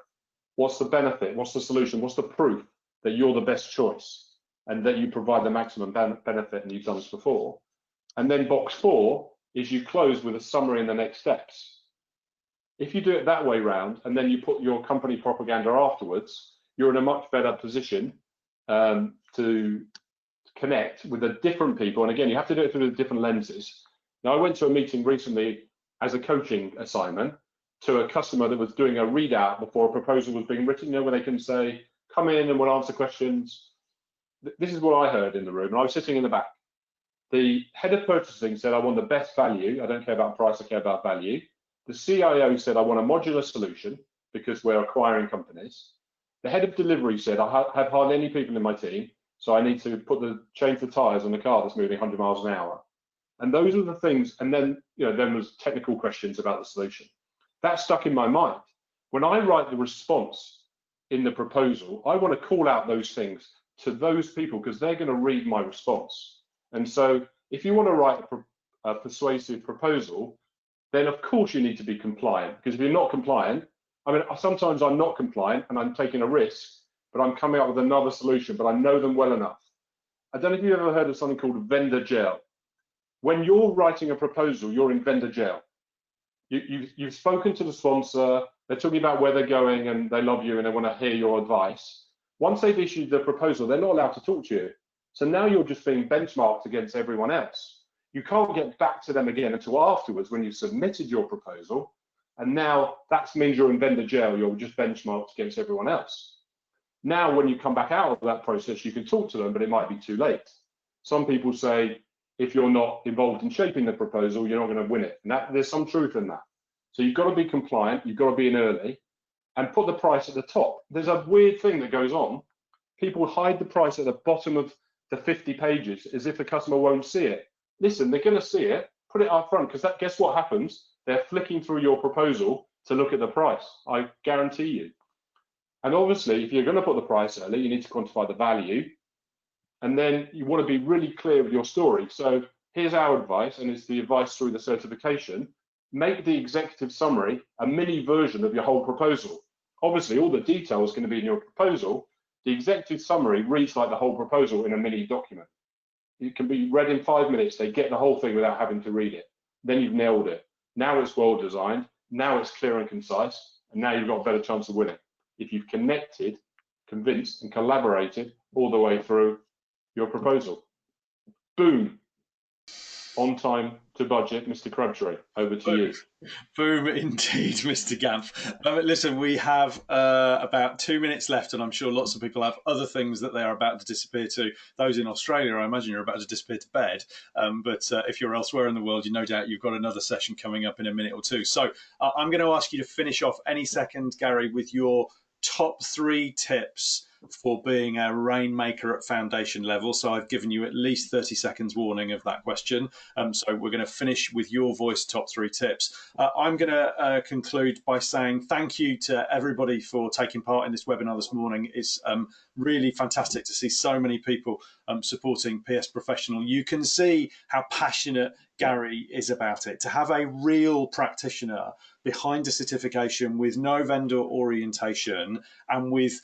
What's the benefit? What's the solution? What's the proof that you're the best choice and that you provide the maximum benefit and you've done this before? And then box 4 is you close with a summary and the next steps. If you do it that way round and then you put your company propaganda afterwards, you're in a much better position to connect with the different people. And again, you have to do it through the different lenses. Now, I went to a meeting recently as a coaching assignment to a customer that was doing a readout before a proposal was being written, where they can say, come in and we'll answer questions. This is what I heard in the room, and I was sitting in the back. The head of purchasing said, I want the best value. I don't care about price, I care about value. The CIO said, I want a modular solution because we're acquiring companies. The head of delivery said, I have hardly any people in my team, so I need to change the tires on the car that's moving 100 miles an hour. And those are the things, and then then was technical questions about the solution. That stuck in my mind. When I write the response in the proposal, I want to call out those things to those people because they're going to read my response. And so if you want to write a persuasive proposal, then of course you need to be compliant, because if you're not compliant, I mean, sometimes I'm not compliant and I'm taking a risk, but I'm coming up with another solution, but I know them well enough. I don't know if you've ever heard of something called vendor jail. When you're writing a proposal, you're in vendor jail. You've spoken to the sponsor, they're talking about where they're going and they love you and they want to hear your advice. Once they've issued the proposal, they're not allowed to talk to you. So now you're just being benchmarked against everyone else. You can't get back to them again until afterwards when you've submitted your proposal. And now that means you're in vendor jail, you're just benchmarked against everyone else. Now, when you come back out of that process, you can talk to them, but it might be too late. Some people say, if you're not involved in shaping the proposal, you're not going to win it. And there's some truth in that. So you've got to be compliant, you've got to be in early, and put the price at the top. There's a weird thing that goes on. People hide the price at the bottom of the 50 pages as if the customer won't see it. Listen, they're going to see it, put it up front, because guess what happens? They're flicking through your proposal to look at the price, I guarantee you. And obviously, if you're going to put the price early, you need to quantify the value, and then you want to be really clear with your story. So here's our advice, and it's the advice through the certification. Make the executive summary a mini version of your whole proposal. Obviously, all the detail is going to be in your proposal. The executive summary reads like the whole proposal in a mini document. It can be read in 5 minutes. They get the whole thing without having to read it. Then you've nailed it. Now it's well designed. Now it's clear and concise. And now you've got a better chance of winning if you've connected, convinced, and collaborated all the way through your proposal. Boom. On time to budget, Mr. Crabtree. Over to you. Boom, indeed, Mr. Gamp. Listen, we have about 2 minutes left, and I'm sure lots of people have other things that they are about to disappear to. Those in Australia, I imagine you're about to disappear to bed. But if you're elsewhere in the world, you no doubt you've got another session coming up in a minute or two. So I'm going to ask you to finish off any second, Gary, with your top 3 tips for being a rainmaker at foundation level. So I've given you at least 30 seconds warning of that question. So we're going to finish with your voice top 3 tips. I'm going to conclude by saying thank you to everybody for taking part in this webinar this morning. It's really fantastic to see so many people supporting PS Professional. You can see how passionate Gary is about it. To have a real practitioner behind a certification with no vendor orientation and with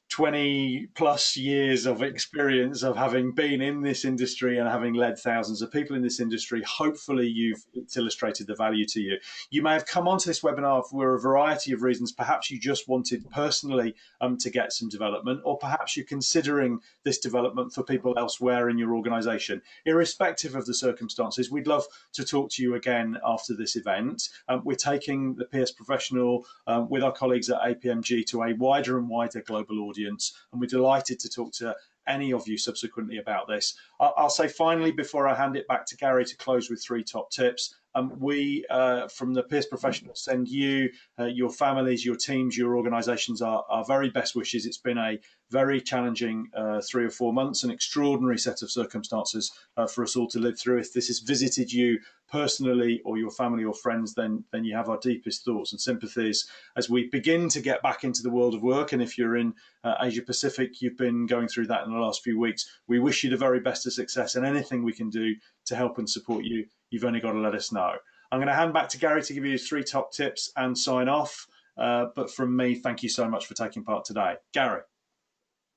20 plus years of experience of having been in this industry and having led thousands of people in this industry, hopefully it's illustrated the value to you. You may have come onto this webinar for a variety of reasons. Perhaps you just wanted personally to get some development, or perhaps you're considering this development for people elsewhere in your organization. Irrespective of the circumstances, we'd love to talk to you again after this event. We're taking the PS Professional with our colleagues at APMG to a wider and wider global audience, and we're delighted to talk to any of you subsequently about this. I'll say finally, before I hand it back to Gary to close with 3 top tips, we from the PS Professionals send you, your families, your teams, your organisations our very best wishes. It's been a very challenging 3 or 4 months, an extraordinary set of circumstances for us all to live through. If this has visited you personally or your family or friends, then you have our deepest thoughts and sympathies as we begin to get back into the world of work. And if you're in Asia Pacific, you've been going through that in the last few weeks. We wish you the very best of success, and anything we can do to help and support you, you've only got to let us know. I'm going to hand back to Gary to give you his 3 top tips and sign off. But from me, thank you so much for taking part today. Gary.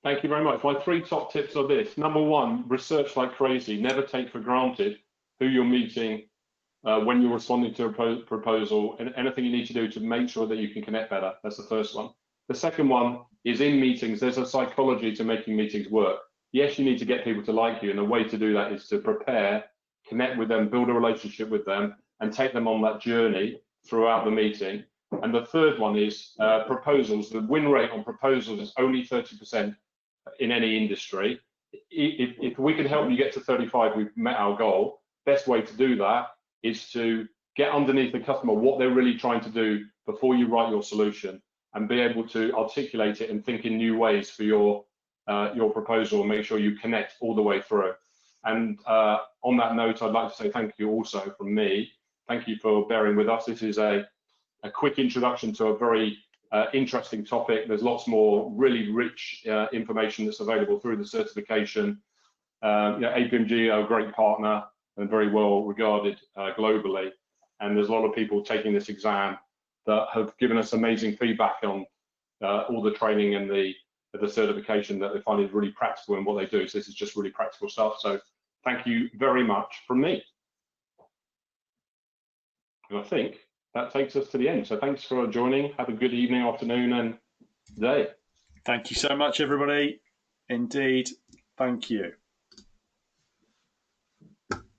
Thank you very much. My 3 top tips are this. Number 1, research like crazy. Never take for granted who you're meeting when you're responding to a proposal, and anything you need to do to make sure that you can connect better. That's the first one. The second one is in meetings, there's a psychology to making meetings work. Yes, you need to get people to like you, and the way to do that is to prepare, connect with them, build a relationship with them, and take them on that journey throughout the meeting. And the third one is proposals. The win rate on proposals is only 30% in any industry. If we can help you get to 35, we've met our goal. Best way to do that is to get underneath the customer what they're really trying to do before you write your solution, and be able to articulate it and think in new ways for your proposal, and make sure you connect all the way through. And on that note, I'd like to say thank you also from me. Thank you for bearing with us. This is a quick introduction to a very interesting topic. There's lots more really rich information that's available through the certification. APMG are a great partner and very well regarded globally. And there's a lot of people taking this exam that have given us amazing feedback on all the training and the certification, that they find is really practical in what they do. So this is just really practical stuff. So thank you very much from me. And I think that takes us to the end. So thanks for joining. Have a good evening, afternoon, and day. Thank you so much, everybody. Indeed, thank you.